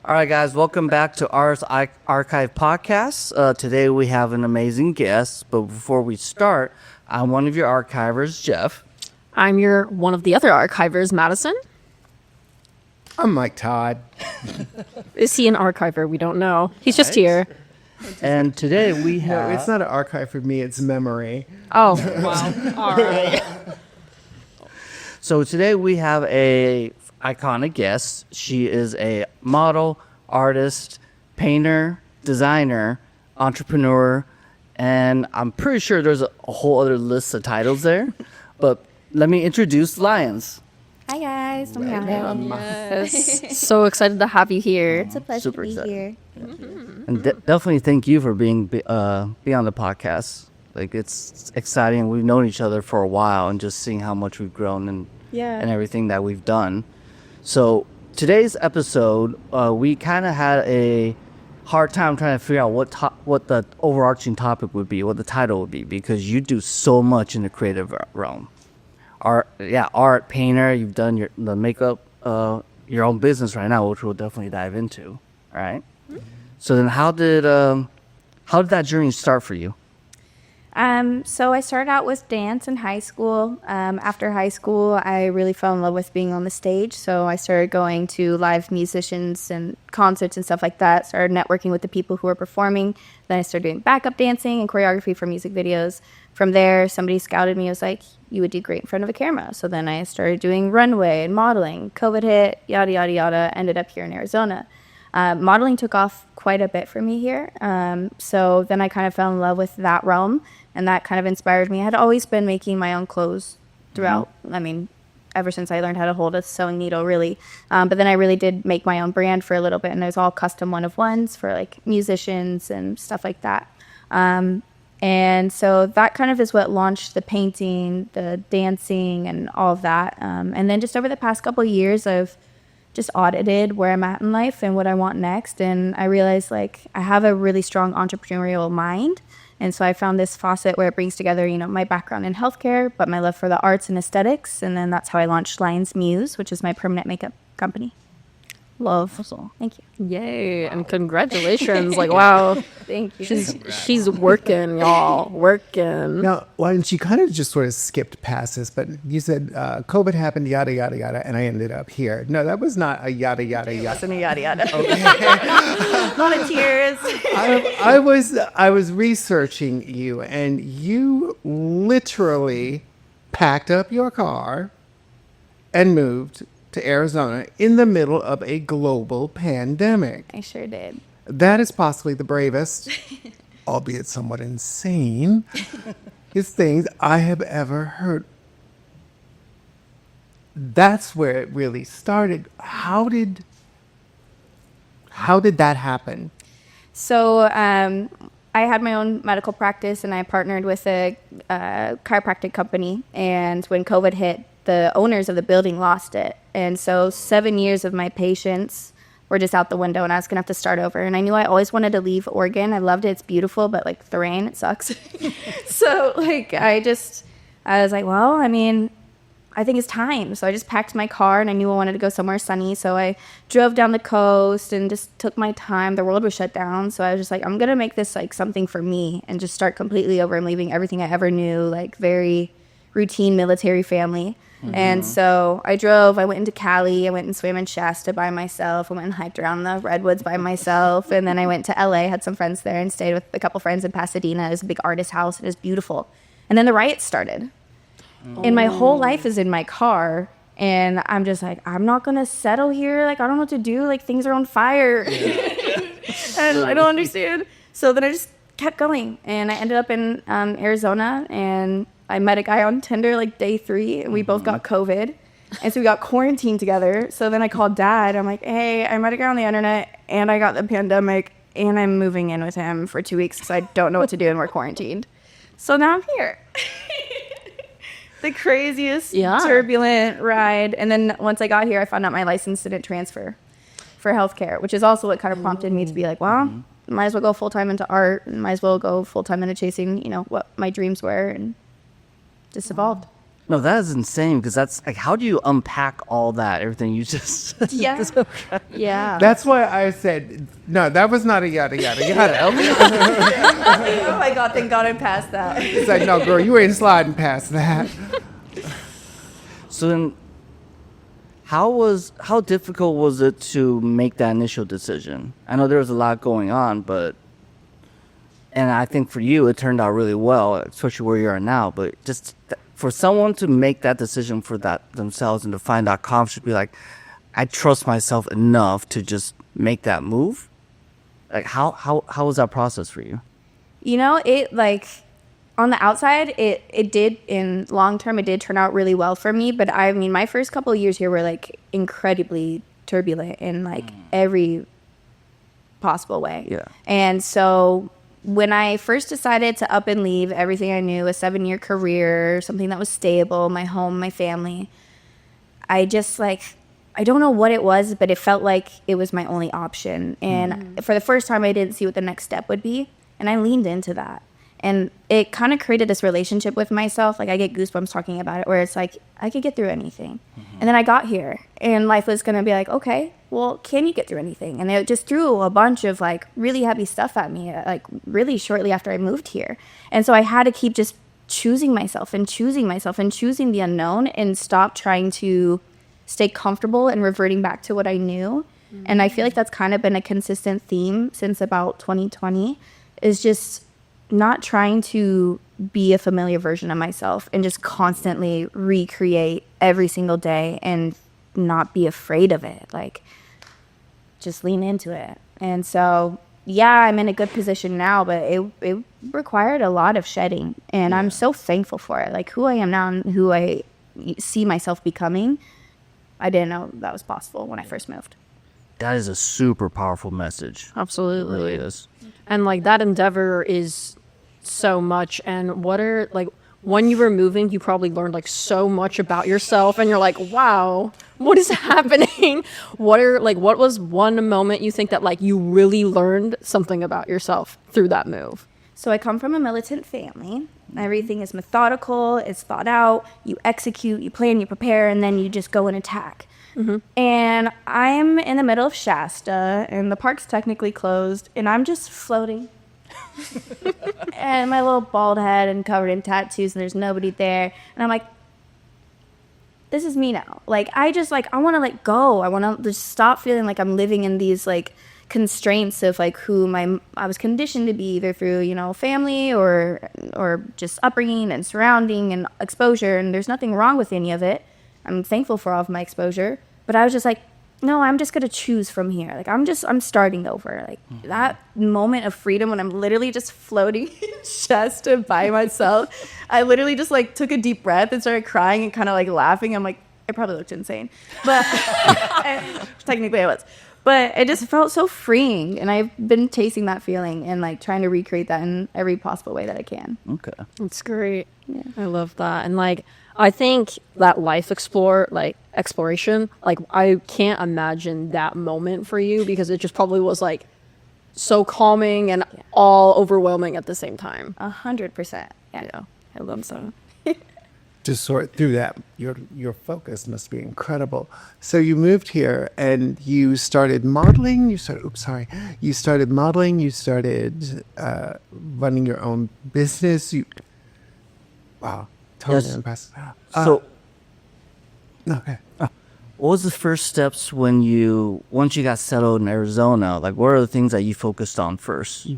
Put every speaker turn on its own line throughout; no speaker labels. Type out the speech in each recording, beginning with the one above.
All right, guys, welcome back to Ars Archive Podcast. Today we have an amazing guest, but before we start, I'm one of your archivers, Jeff.
I'm one of the other archivers, Madison.
I'm Mike Todd.
Is he an archiver? We don't know. He's just here.
And today we
No,
have...
it's not an archive for me, it's memory.
Oh, wow. All right.
So today we have a iconic guest. She is a model, artist, painter, designer, entrepreneur, and I'm pretty sure there's a whole other list of titles there. But let me introduce Lyons.
Hi guys, I'm
Yes. So excited to have you here.
It's a pleasure
Super
to be
excited.
here.
And definitely thank you for being on the podcast. Like, it's exciting. We've known each other for a while, and just seeing how much we've grown and everything that we've done. So today's episode, we kind of had a hard time trying to figure out what the overarching topic would be, what the title would be, because you do so much in the creative realm. Art, painter. You've done the makeup, your own business right now, which we'll definitely dive into. All right. So then, how did that journey start for you?
So I started out with dance in high school. After high school, I really fell in love with being on the stage. So I started going to live musicians and concerts and stuff like that. Started networking with the people who were performing. Then I started doing backup dancing and choreography for music videos. From there, somebody scouted me. Was like, you would do great in front of a camera. So then I started doing runway and modeling. COVID hit, yada, yada, yada. Ended up here in Arizona. Modeling took off quite a bit for me here. So then I kind of fell in love with that realm, and that kind of inspired me. I had always been making my own clothes throughout. I mean, ever since I learned how to hold a sewing needle, really. But then I really did make my own brand for a little bit, and it was all custom one-of-ones for like musicians and stuff like that. And so that kind of is what launched the painting, the dancing, and all of that. And then just over the past couple of years, I've just audited where I'm at in life and what I want next. And I realized like I have a really strong entrepreneurial mind. And so I found this faucet where it brings together, my background in healthcare, but my love for the arts and aesthetics. And then that's how I launched Lyons Muse, which is my permanent makeup company.
Love.
Thank you.
Yay. And congratulations. Like, wow.
Thank you.
She's working, y'all. Working.
Now, why didn't you kind of just sort of skipped past this, but you said COVID happened, yada, yada, yada, and I ended up here. No, that was not a yada, yada, yada.
Wasn't a yada, yada. Okay. A lot of tears.
I was researching you, and you literally packed up your car and moved to Arizona in the middle of a global pandemic.
I sure did.
That is possibly the bravest, albeit somewhat insane, things I have ever heard. That's where it really started. How did that happen?
So I had my own medical practice, and I partnered with a chiropractic company. And when COVID hit, the owners of the building lost it. And so 7 years of my patients were just out the window, and I was going to have to start over. And I knew I always wanted to leave Oregon. I loved it. It's beautiful, but like the rain, it sucks. So like I was like, well, I mean, I think it's time. So I just packed my car, and I knew I wanted to go somewhere sunny. So I drove down the coast and just took my time. The world was shut down. So I was just like, I'm going to make this like something for me and just start completely over. I'm leaving everything I ever knew, like very routine military family. Mm-hmm. And so I went into Cali, I went and swam in Shasta by myself, I went and hiked around the redwoods by myself, and then I went to LA, had some friends there, and stayed with a couple friends in Pasadena. It was a big artist house, it was beautiful. And then the riots started. And my whole life is in my car, and I'm just like, I'm not gonna settle here, like I don't know what to do, like things are on fire. And I don't understand. So then I just kept going, and I ended up in Arizona, and I met a guy on Tinder like day 3, and we both got COVID. And so we got quarantined together. So then I called Dad. I'm like, hey, I met a guy on the internet, and I got the pandemic, and I'm moving in with him for 2 weeks because I don't know what to do, and we're quarantined. So now I'm here. The craziest, turbulent ride. And then once I got here, I found out my license didn't transfer for healthcare, which is also what kind of prompted me to be like, well, might as well go full-time into art, and might as well go full-time into chasing, what my dreams were, and just evolved.
No, that is insane because that's like, how do you unpack all that, everything you just
Yeah. Yeah.
That's why I said, no, that was not a yada, yada, yada.
Oh my God, thank God I passed that.
It's like, no, girl, you ain't sliding past that.
So then, how difficult was it to make that initial decision? I know there was a lot going on, and I think for you it turned out really well, especially where you are now. But just for someone to make that decision for that themselves and to find that confidence, should be like, I trust myself enough to just make that move. Like how was that process for you?
You know, it like on the outside, it did, in long term, it did turn out really well for me. But I mean, my first couple of years here were like incredibly turbulent in like every possible way.
Yeah.
And so when I first decided to up and leave everything I knew, a 7-year career, something that was stable, my home, my family, I just like, I don't know what it was, but it felt like it was my only option. And for the first time, I didn't see what the next step would be. And I leaned into that. And it kind of created this relationship with myself. Like, I get goosebumps talking about it, where it's like, I could get through anything. And then I got here, and life was going to be like, okay, well, can you get through anything? And it just threw a bunch of, like, really heavy stuff at me, like, really shortly after I moved here. And so I had to keep just choosing myself and choosing myself and choosing the unknown and stop trying to stay comfortable and reverting back to what I knew. And I feel like that's kind of been a consistent theme since about 2020, is just not trying to be a familiar version of myself and just constantly recreate every single day and not be afraid of it. Like, just lean into it. And so, yeah, I'm in a good position now, but it required a lot of shedding. And I'm so thankful for it. Like, who I am now and who I see myself becoming, I didn't know that was possible when I first moved.
That is a super powerful message.
Absolutely.
It really is.
And like that endeavor is so much. And what are like, when you were moving, you probably learned like so much about yourself, and you're like, wow, what is happening? What was one moment you think that like you really learned something about yourself through that move?
So I come from a militant family. Everything is methodical, it's thought out, you execute, you plan, you prepare, and then you just go and attack. And I'm in the middle of Shasta, and the park's technically closed, and I'm just floating. And my little bald head and covered in tattoos, and there's nobody there. And I'm like, this is me now. Like, I want to let go. I want to just stop feeling like I'm living in these, like, constraints of, like, I was conditioned to be, either through, you know, family or just upbringing and surrounding and exposure. And there's nothing wrong with any of it. I'm thankful for all of my exposure. But I was just like, no, I'm just going to choose from here. Like, I'm starting over. Like, that moment of freedom when I'm literally just floating in Shasta by myself, I literally just, like, took a deep breath and started crying and kind of, like, laughing. I'm like, I probably looked insane. But technically I was. But it just felt so freeing. And I've been tasting that feeling and, like, trying to recreate that in every possible way that I can.
Okay.
That's great.
Yeah.
I love that. And like, I think that exploration, like I can't imagine that moment for you, because it just probably was like so calming and all overwhelming at the same time.
100%. Yeah.
I love that.
To sort through that, your focus must be incredible. So you moved here and you started modeling. You started modeling. You started running your own business. Wow, totally impressive.
So,
Okay.
what was the first steps once you got settled in Arizona? Like, what are the things that you focused on first?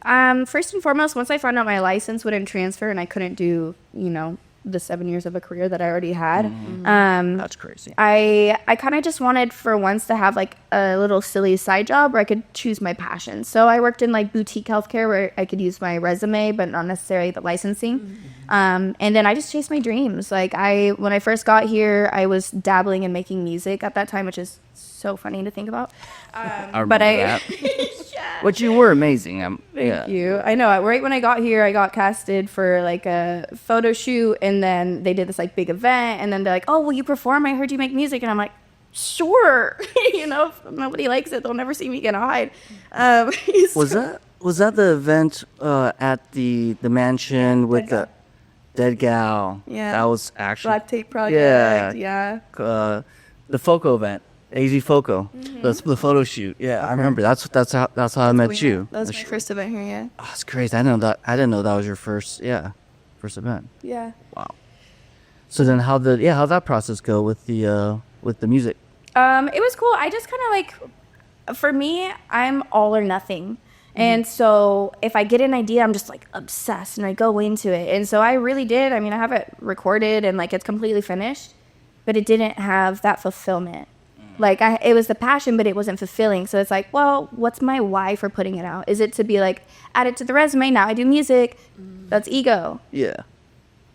First and foremost, once I found out my license wouldn't transfer and I couldn't do, you know, the 7 years of a career that I already had.
That's crazy.
I kind of just wanted for once to have like a little silly side job where I could choose my passion. So I worked in like boutique healthcare where I could use my resume, but not necessarily the licensing. And then I just chased my dreams. Like when I first got here, I was dabbling in making music at that time, which is so funny to think about.
I remember that. Which you were amazing.
Thank you. I know. Right when I got here, I got casted for like a photo shoot, and then they did this like big event, and then they're like, "Oh, will you perform? I heard you make music," and I'm like, "Sure." You know, if nobody likes it, they'll never see me again. I'll hide.
Was that the event at the mansion with the? Dead Gal.
Yeah.
That was actually
Black Tape Project.
Yeah.
Yeah.
The Foco event, AZ Foco, the photo shoot. Yeah, I remember. That's how I met you.
That was my first event here. Yeah.
Oh, that's crazy. I didn't know that was your first event.
Yeah.
Wow. So then how'd that process go with the music?
It was cool. I just kind of like, for me, I'm all or nothing. And so if I get an idea, I'm just like obsessed and I go into it. And so I really did. I mean, I have it recorded and like it's completely finished, but it didn't have that fulfillment. Like it was the passion, but it wasn't fulfilling. So it's like, well, what's my why for putting it out? Is it to be like, add it to the resume? Now I do music. That's ego.
Yeah.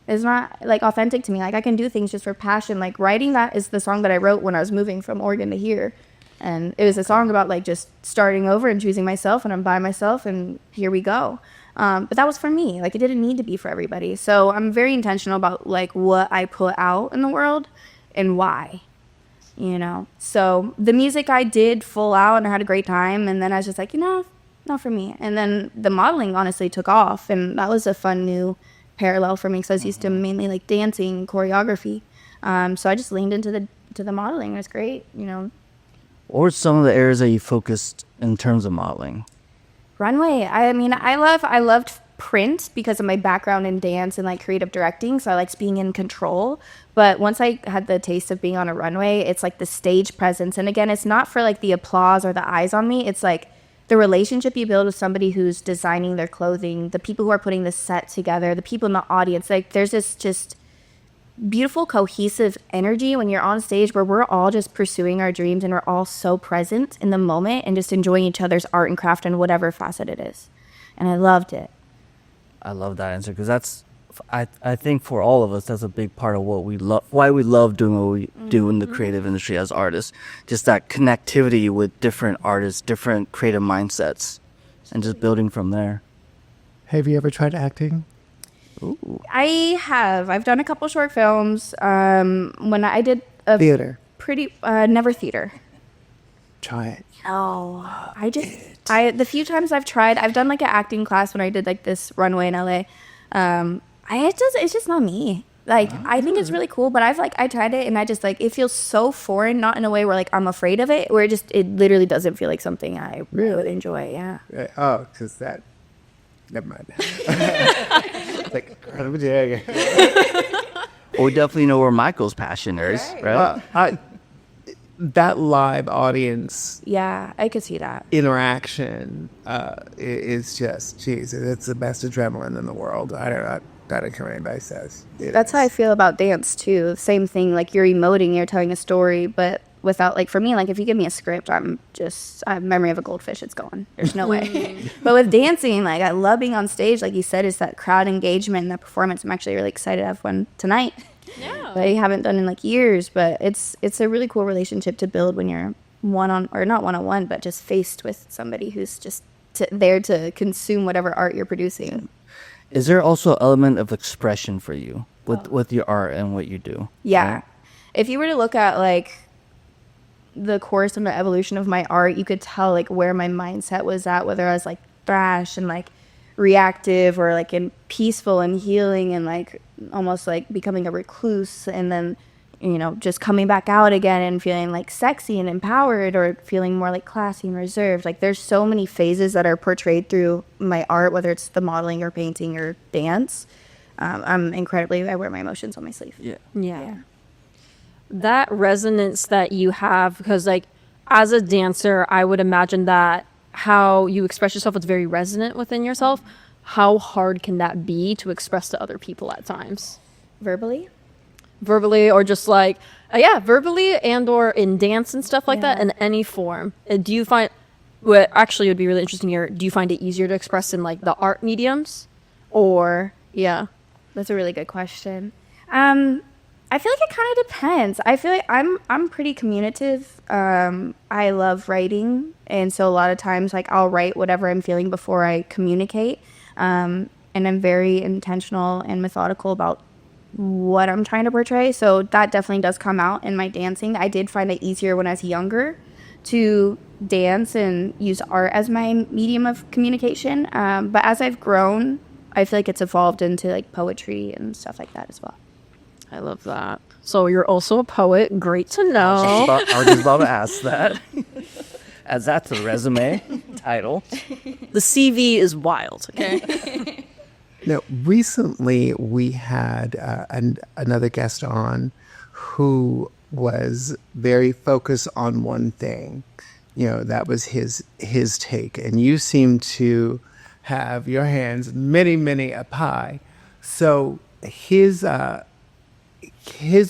It's not like authentic to me. Like I can do things just for passion. Like writing that is the song that I wrote when I was moving from Oregon to here. And it was a song about like just starting over and choosing myself, and I'm by myself, and here we go. But that was for me. Like it didn't need to be for everybody. So I'm very intentional about like what I put out in the world and why, you know. So the music I did full out and I had a great time, and then I was just like, not for me. And then the modeling honestly took off, and that was a fun new parallel for me because I was used to mainly like dancing, choreography. So I just leaned into the modeling. It was great, you know.
What were some of the areas that you focused in terms of modeling?
Runway. I mean, I loved print because of my background in dance and like creative directing. So I liked being in control. But once I had the taste of being on a runway, it's like the stage presence. And again, it's not for like the applause or the eyes on me. It's like the relationship you build with somebody who's designing their clothing, the people who are putting the set together, the people in the audience. Like there's this just beautiful cohesive energy when you're on stage where we're all just pursuing our dreams and we're all so present in the moment and just enjoying each other's art and craft in whatever facet it is. And I loved it.
I love that answer because that's I think for all of us that's a big part of what we love, why we love doing what we do in the creative industry as artists. Just that connectivity with different artists, different creative mindsets, and just building from there.
Have you ever tried acting?
Ooh.
I have. I've done a couple short films. When I did a
Theater.
Never theater.
Try it.
Oh, the few times I've tried, I've done like an acting class when I did like this runway in LA. It's just not me. Like, I think it's really cool, but I tried it and I just like, it feels so foreign, not in a way where like I'm afraid of it, where it literally doesn't feel like something I would enjoy. Yeah.
Oh, because that, never mind. Like,
Well, we definitely know where Michael's passion is, right?
That live audience
Yeah, I could see that.
interaction is just, geez, it's the best adrenaline in the world. I don't care what anybody says.
That's how I feel about dance too. Same thing, like you're emoting, you're telling a story, but without, like, for me, like if you give me a script, I have memory of a goldfish, it's gone. There's no way. But with dancing, like I love being on stage, like you said, is that crowd engagement and that performance. I'm actually really excited to have one tonight. Yeah. That I haven't done in like years, but it's a really cool relationship to build when you're not one-on-one, but just faced with somebody who's just there to consume whatever art you're producing.
Is there also an element of expression for you with your art and what you do?
Yeah.
Right?
If you were to look at like the course and the evolution of my art, you could tell like where my mindset was at, whether I was like thrash and like reactive or like in peaceful and healing and like almost like becoming a recluse, and then, you know, just coming back out again and feeling like sexy and empowered, or feeling more like classy and reserved. Like there's so many phases that are portrayed through my art, whether it's the modeling or painting or dance. I wear my emotions on my sleeve.
Yeah. That resonance that you have, because like as a dancer, I would imagine that how you express yourself is very resonant within yourself. How hard can that be to express to other people at times?
Verbally,
or just like, verbally and or in dance and stuff like that, in any form. Do you find, actually it would be really interesting here, do you find it easier to express in like the art mediums or,
That's a really good question. I feel like it kind of depends. I feel like I'm pretty communicative. I love writing, and so a lot of times like I'll write whatever I'm feeling before I communicate. And I'm very intentional and methodical about what I'm trying to portray. So that definitely does come out in my dancing. I did find it easier when I was younger to dance and use art as my medium of communication. But as I've grown I feel like it's evolved into like poetry and stuff like that as well.
I love that. So you're also a poet. Great to know.
I was just about to ask that. Add that to the resume title.
The CV is wild. Okay.
Now, recently we had another guest on who was very focused on one thing. That was his take. And you seem to have your hands many a pie. So his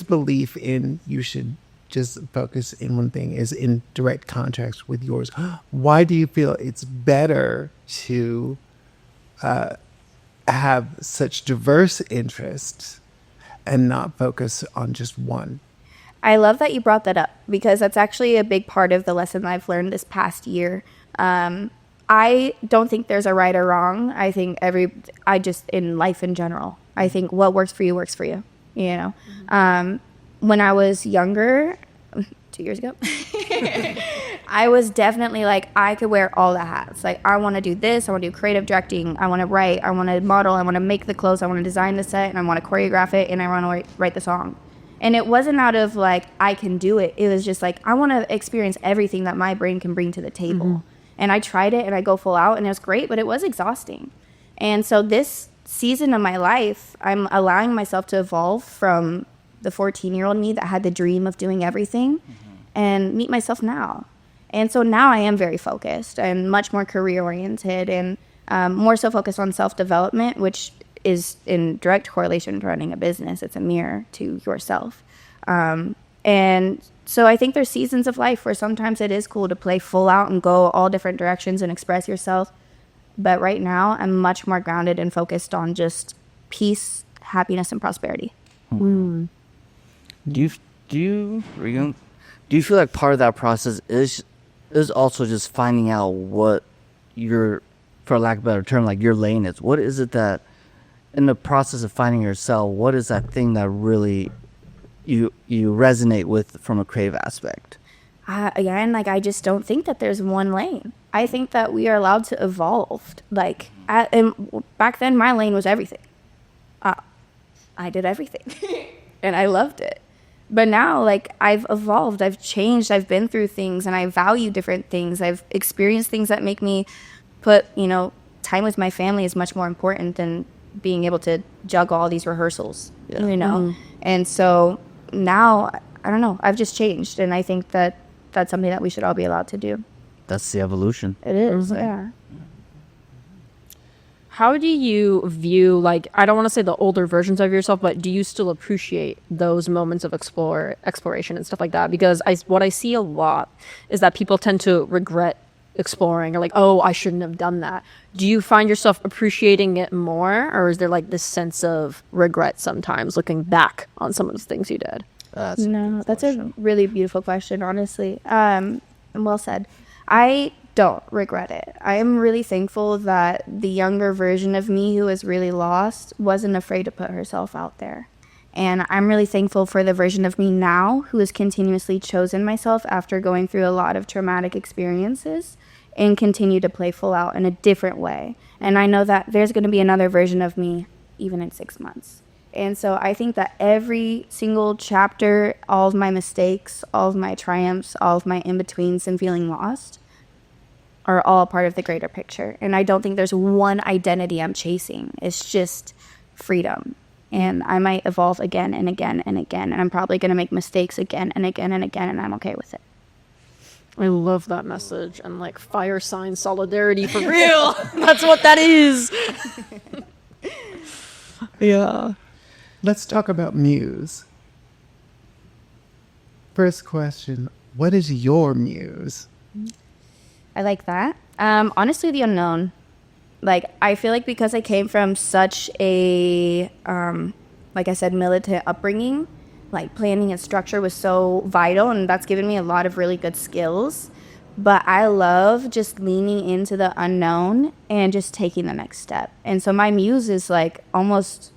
belief in you should just focus in one thing is in direct contrast with yours. Why do you feel it's better to have such diverse interests and not focus on just one?
I love that you brought that up because that's actually a big part of the lesson that I've learned this past year. I don't think there's a right or wrong. I think in life in general, I think what works for you works for you, When I was younger, 2 years ago, I was definitely like, I could wear all the hats. Like, I want to do this. I want to do creative directing. I want to write. I want to model. I want to make the clothes. I want to design the set. And I want to choreograph it. And I want to write the song. And it wasn't out of like, I can do it. It was just like, I want to experience everything that my brain can bring to the table. Mm-hmm. And I tried it and I go full out and it was great, but it was exhausting. And so this season of my life, I'm allowing myself to evolve from the 14-year-old me that had the dream of doing everything and meet myself now. And so now I am very focused and much more career oriented and more so focused on self-development, which is in direct correlation to running a business. It's a mirror to yourself. And so I think there's seasons of life where sometimes it is cool to play full out and go all different directions and express yourself. But right now I'm much more grounded and focused on just peace, happiness, and prosperity.
Do you feel like part of that process is also just finding out what your, for lack of a better term, like your lane is? What is it that in the process of finding yourself, what is that thing that really you resonate with from a creative aspect?
Again, like, I just don't think that there's one lane. I think that we are allowed to evolve. Like, and back then, my lane was everything. I did everything, and I loved it. But now, like, I've evolved, I've changed, I've been through things, and I value different things. I've experienced things that make me put, time with my family is much more important than being able to juggle all these rehearsals, And so now, I don't know, I've just changed, and I think that that's something that we should all be allowed to do.
That's the evolution.
It is, yeah.
How do you view, like, I don't want to say the older versions of yourself, but do you still appreciate those moments of exploration and stuff like that? Because what I see a lot is that people tend to regret exploring or like, oh, I shouldn't have done that. Do you find yourself appreciating it more, or is there like this sense of regret sometimes looking back on some of the things you did?
That's a really beautiful question, honestly. And well said. I don't regret it. I am really thankful that the younger version of me who was really lost wasn't afraid to put herself out there. And I'm really thankful for the version of me now who has continuously chosen myself after going through a lot of traumatic experiences and continue to play full out in a different way. And I know that there's going to be another version of me even in 6 months. And so I think that every single chapter, all of my mistakes, all of my triumphs, all of my in-betweens and feeling lost are all part of the greater picture. And I don't think there's one identity I'm chasing. It's just freedom. And I might evolve again and again and again. And I'm probably going to make mistakes again and again and again. And I'm okay with it.
I love that message. And like fire sign solidarity for real. That's what that is. Yeah.
Let's talk about muse. First question, what is your muse?
I like that. Honestly, the unknown. Like, I feel like because I came from such a, like I said, militant upbringing, like planning and structure was so vital, and that's given me a lot of really good skills. But I love just leaning into the unknown and just taking the next step. And so my muse is like almost,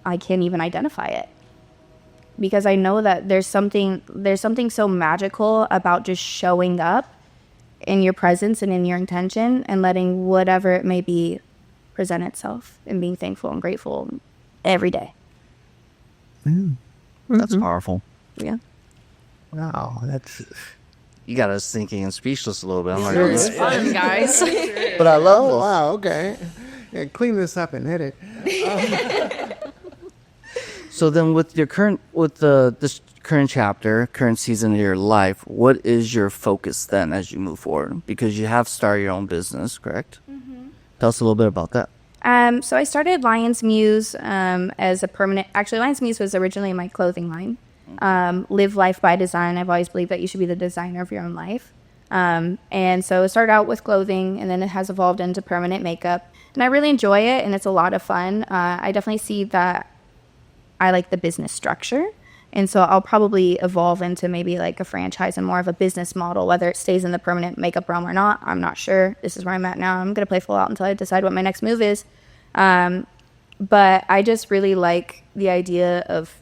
I can't even identify it. Because I know that there's something so magical about just showing up in your presence and in your intention and letting whatever it may be present itself, and being thankful and grateful every day.
That's powerful.
Yeah.
Wow, that's.
You got us thinking and speechless a little bit. I'm like,
It's fun, guys.
but I love
Oh
this.
wow, okay. Yeah, clean this up and hit it.
So then, with your this current chapter, current season of your life, what is your focus then as you move forward? Because you have started your own business, correct? Tell us a little bit about that.
So I started Lyons Muse as a permanent. Actually, Lyons Muse was originally my clothing line. Live life by design. I've always believed that you should be the designer of your own life. And so it started out with clothing, and then it has evolved into permanent makeup. And I really enjoy it, and it's a lot of fun. I definitely see that I like the business structure. And so I'll probably evolve into maybe like a franchise and more of a business model, whether it stays in the permanent makeup realm or not. I'm not sure. This is where I'm at now. I'm going to play full out until I decide what my next move is. But I just really like the idea of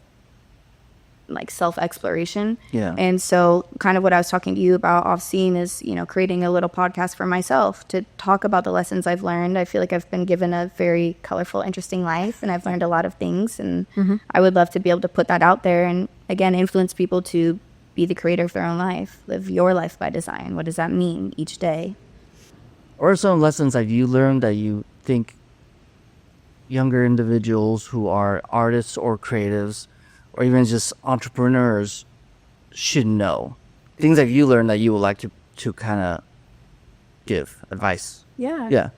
like self-exploration.
Yeah.
And so kind of what I was talking to you about off scene is, you know, creating a little podcast for myself to talk about the lessons I've learned. I feel like I've been given a very colorful, interesting life, and I've learned a lot of things, and I would love to be able to put that out there and again influence people to be the creator of their own life. Live your life by design. What does that mean each day?
Or some lessons that you learned that you think younger individuals who are artists or creatives or even just entrepreneurs should know? Things that you learned that you would like to kind of give advice. Yeah.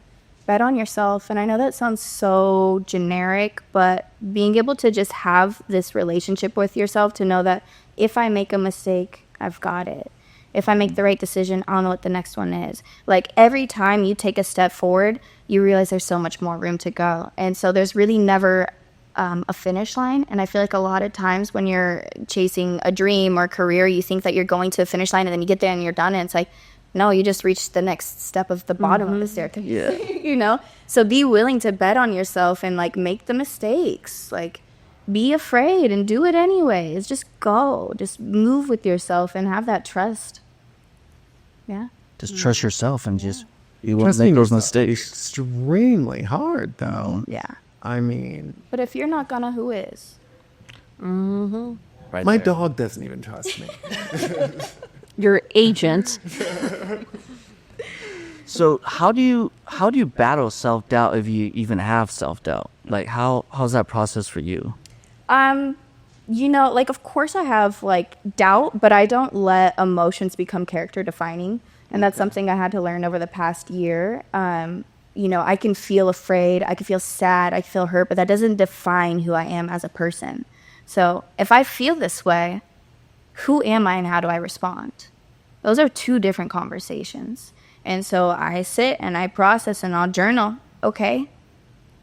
Bet on yourself. And I know that sounds so generic, but being able to just have this relationship with yourself to know that if I make a mistake, I've got it. If I make the right decision, I don't know what the next one is. Like every time you take a step forward, you realize there's so much more room to go. And so there's really never a finish line. And I feel like a lot of times when you're chasing a dream or career, you think that you're going to a finish line and then you get there and you're done. And it's like, no, you just reached the next step of the bottom of the staircase.
Yeah.
You know? So be willing to bet on yourself and like make the mistakes. Like be afraid and do it anyways. Just go. Just move with yourself and have that trust. Yeah.
Just trust yourself and just you won't
Trusting
make those
yourself.
mistakes.
Extremely hard, though.
Yeah.
I mean,
But if you're not gonna, who is?
Right
my
there.
dog doesn't even trust me.
Your agent.
So how do you battle self-doubt if you even have self-doubt? Like how's that process for you?
You know, like of course I have like doubt, but I don't let emotions become character defining. And that's something I had to learn over the past year. You know, I can feel afraid, I can feel sad, I can feel hurt, but that doesn't define who I am as a person. So if I feel this way, who am I and how do I respond? Those are two different conversations. And so I sit and I process and I'll journal, okay?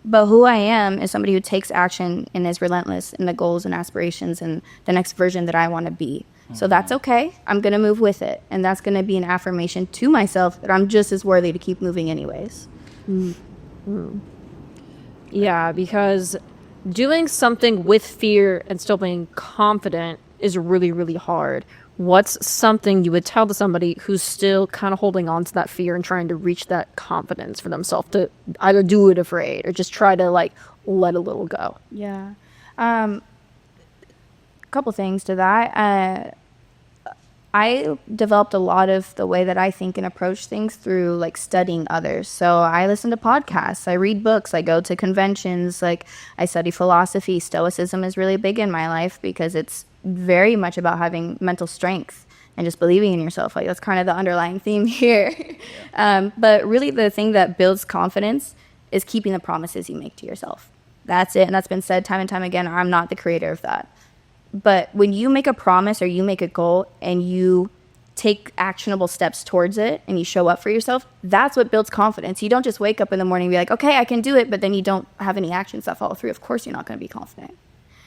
But who I am is somebody who takes action and is relentless in the goals and aspirations and the next version that I want to be. So that's okay. I'm going to move with it. And that's going to be an affirmation to myself that I'm just as worthy to keep moving anyways.
Yeah, because doing something with fear and still being confident is really, really hard. What's something you would tell to somebody who's still kind of holding on to that fear and trying to reach that confidence for themselves to either do it afraid or just try to like let a little go?
Yeah. A couple things to that. I developed a lot of the way that I think and approach things through like studying others. So I listen to podcasts, I read books, I go to conventions, like I study philosophy. Stoicism is really big in my life because it's very much about having mental strength and just believing in yourself. Like that's kind of the underlying theme here. But really the thing that builds confidence is keeping the promises you make to yourself. That's it. And that's been said time and time again. I'm not the creator of that. But when you make a promise or you make a goal and you take actionable steps towards it and you show up for yourself, that's what builds confidence. You don't just wake up in the morning and be like, okay, I can do it, but then you don't have any actions that follow through. Of course you're not going to be confident.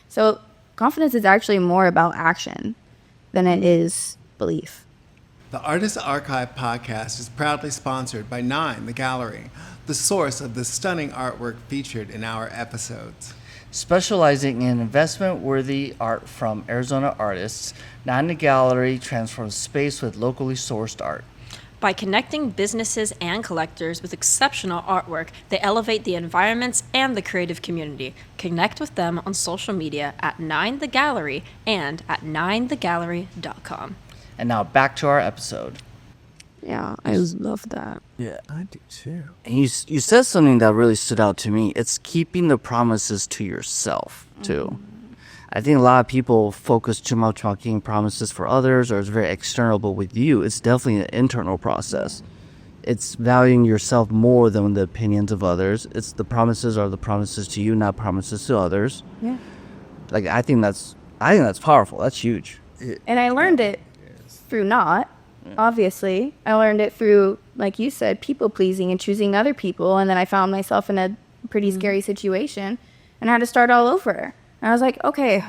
So confidence is actually more about action than it is belief.
The Artist Archive podcast is proudly sponsored by Nine, the gallery, the source of the stunning artwork featured in our episodes.
Specializing in investment-worthy art from Arizona artists, Nine the Gallery transforms space with locally sourced art.
By connecting businesses and collectors with exceptional artwork, they elevate the environments and the creative community. Connect with them on social media at 9 The Gallery and at 9thegallery.com.
And now back to our episode.
Yeah, I love that.
Yeah, I do too.
And you said something that really stood out to me. It's keeping the promises to yourself, too. I think a lot of people focus too much on keeping promises for others, or it's very external, but with you, it's definitely an internal process. It's valuing yourself more than the opinions of others. It's the promises are the promises to you, not promises to others.
Yeah.
Like, I think that's powerful. That's huge.
And I learned it through not, obviously. I learned it through, like you said, people pleasing and choosing other people. And then I found myself in a pretty scary situation and had to start all over. And I was like, okay,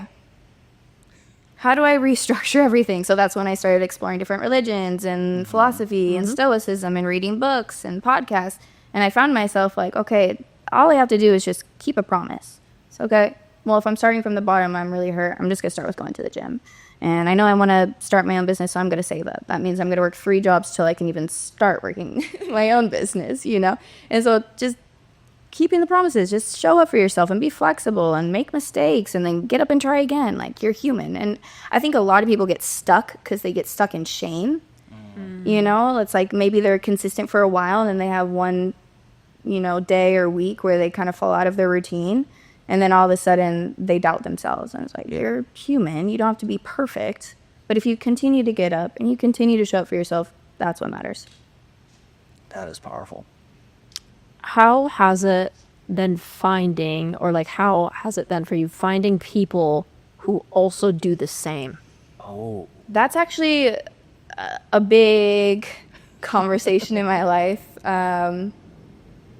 how do I restructure everything? So that's when I started exploring different religions and philosophy and stoicism and reading books and podcasts. And I found myself like, okay, all I have to do is just keep a promise. So, okay, well, if I'm starting from the bottom, I'm really hurt. I'm just going to start with going to the gym. And I know I want to start my own business, so I'm going to save up. That means I'm going to work 3 jobs till I can even start working my own business, you know? And so just keeping the promises, just show up for yourself and be flexible and make mistakes and then get up and try again. Like, you're human. And I think a lot of people get stuck because they get stuck in shame. You know, it's like maybe they're consistent for a while and then they have one, you know, day or week where they kind of fall out of their routine. And then all of a sudden they doubt themselves. And it's like, you're human. You don't have to be perfect. But if you continue to get up and you continue to show up for yourself, that's what matters.
That is powerful.
How has it been finding, or like how has it been for you finding people who also do the same?
Oh.
That's actually a big conversation in my life.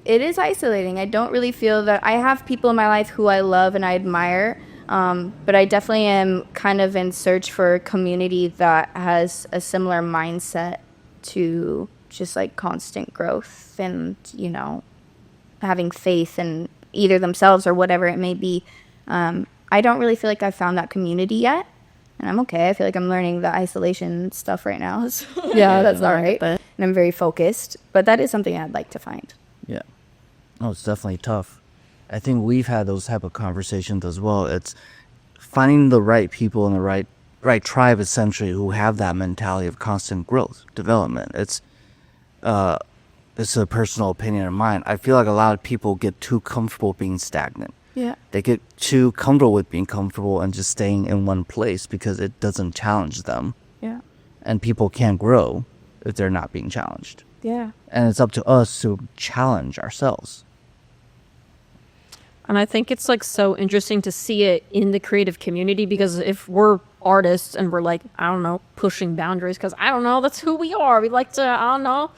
It is isolating. I don't really feel that I have people in my life who I love and I admire, but I definitely am kind of in search for a community that has a similar mindset to just like constant growth and, you know, having faith in either themselves or whatever it may be. I don't really feel like I've found that community yet, and I'm okay. I feel like I'm learning the isolation stuff right now. So yeah, that's all right. And I'm very focused, but that is something I'd like to find.
Yeah. No, it's definitely tough. I think we've had those type of conversations as well. It's finding the right people in the right tribe, essentially, who have that mentality of constant growth, development. It's a personal opinion of mine. I feel like a lot of people get too comfortable being stagnant.
Yeah.
They get too comfortable with being comfortable and just staying in one place because it doesn't challenge them.
Yeah.
And people can't grow if they're not being challenged.
Yeah.
And it's up to us to challenge ourselves.
And I think it's like so interesting to see it in the creative community, because if we're artists and we're like, I don't know, pushing boundaries, because I don't know, that's who we are. We like to, I don't know,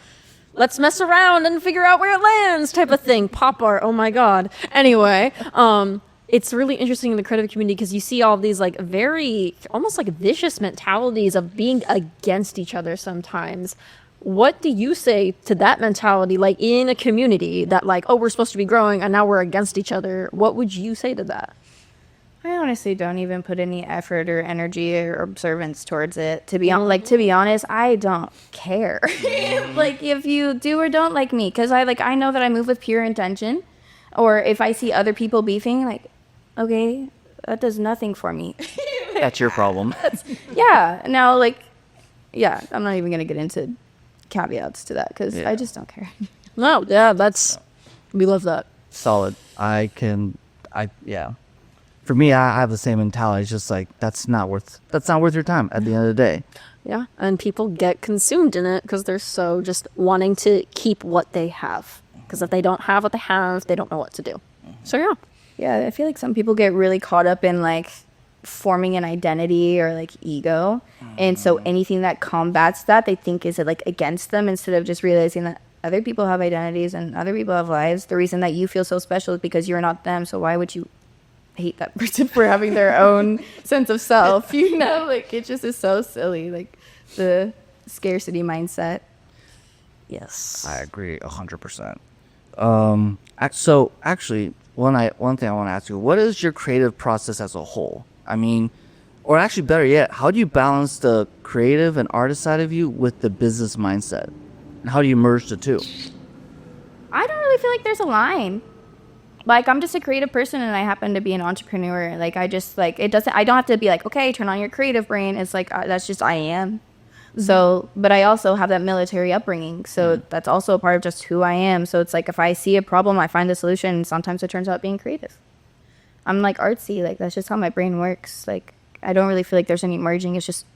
let's mess around and figure out where it lands type of thing. Pop art, oh my God. Anyway, it's really interesting in the creative community because you see all these like very, almost like vicious mentalities of being against each other sometimes. What do you say to that mentality, like in a community that like, oh, we're supposed to be growing and now we're against each other? What would you say to that?
I honestly don't even put any effort or energy or observance towards it. To be honest, I don't care. Like, if you do or don't like me, because I know that I move with pure intention. Or if I see other people beefing, like, okay, that does nothing for me.
That's your problem.
Yeah. Now, like, yeah, I'm not even gonna get into caveats to that because
Yeah.
I just don't care.
No, yeah, we love that.
Solid. Yeah. For me, I have the same mentality. It's just like, that's not worth your time at the end of the day.
Yeah, and people get consumed in it because they're so just wanting to keep what they have. Because if they don't have what they have, they don't know what to do. So yeah.
Yeah, I feel like some people get really caught up in like forming an identity or like ego, and so anything that combats that they think is like against them, instead of just realizing that other people have identities and other people have lives. The reason that you feel so special is because you're not them, so why would you hate that person for having their own sense of self, you know? Like, it just is so silly, like the scarcity mindset.
Yes.
I agree 100%. So actually, one thing I want to ask you, what is your creative process as a whole? I mean, or actually better yet, how do you balance the creative and artist side of you with the business mindset? How do you merge the two?
I don't really feel like there's a line. Like, I'm just a creative person and I happen to be an entrepreneur. Like, I just, like, it doesn't, I don't have to be like, okay, turn on your creative brain. It's like, that's just, I am. So, but I also have that military upbringing. So that's also a part of just who I am. So it's like, if I see a problem, I find the solution. And sometimes it turns out being creative. I'm like artsy. Like, that's just how my brain works. Like, I don't really feel like there's any merging. It's just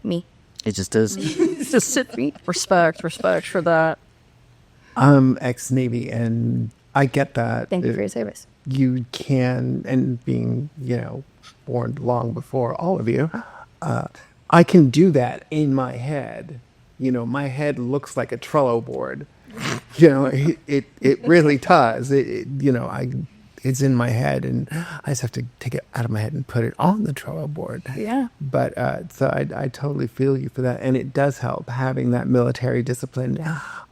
me.
It just is.
It's just respect for that.
I'm ex-Navy, and I get that.
Thank you for your service.
You can, and being, born long before all of you, I can do that in my head. My head looks like a Trello board. It really does. It's in my head, and I just have to take it out of my head and put it on the Trello board.
Yeah.
But so I totally feel you for that, and it does help having that military discipline,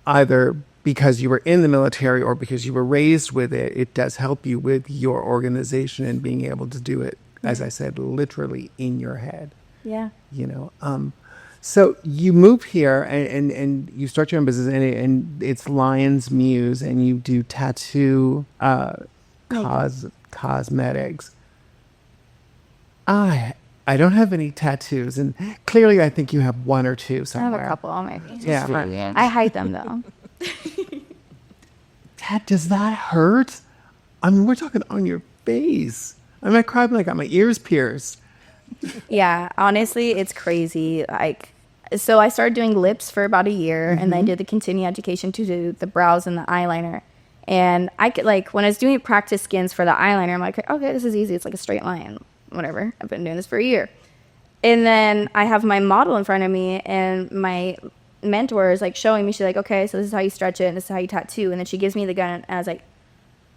either because you were in the military or because you were raised with it. It does help you with your organization and being able to do it, as I said, literally in your head.
Yeah.
So you move here and you start your own business, and it's Lyons Muse, and you do tattoo cosmetics. I don't have any tattoos, and clearly I think you have one or two
I
somewhere.
have a couple on my face.
Yeah.
I hide them, though.
Does that hurt? I mean, we're talking on your face. I cried when I got my ears pierced.
Yeah, honestly, it's crazy. Like, so I started doing lips for about a year, and then I did the continuing education to do the brows and the eyeliner. And I could, like, when I was doing practice skins for the eyeliner, I'm like, okay, this is easy. It's like a straight line, whatever. I've been doing this for a year. And then I have my model in front of me, and my mentor is like showing me. She's like, okay, so this is how you stretch it, and this is how you tattoo. And then she gives me the gun, and I was like,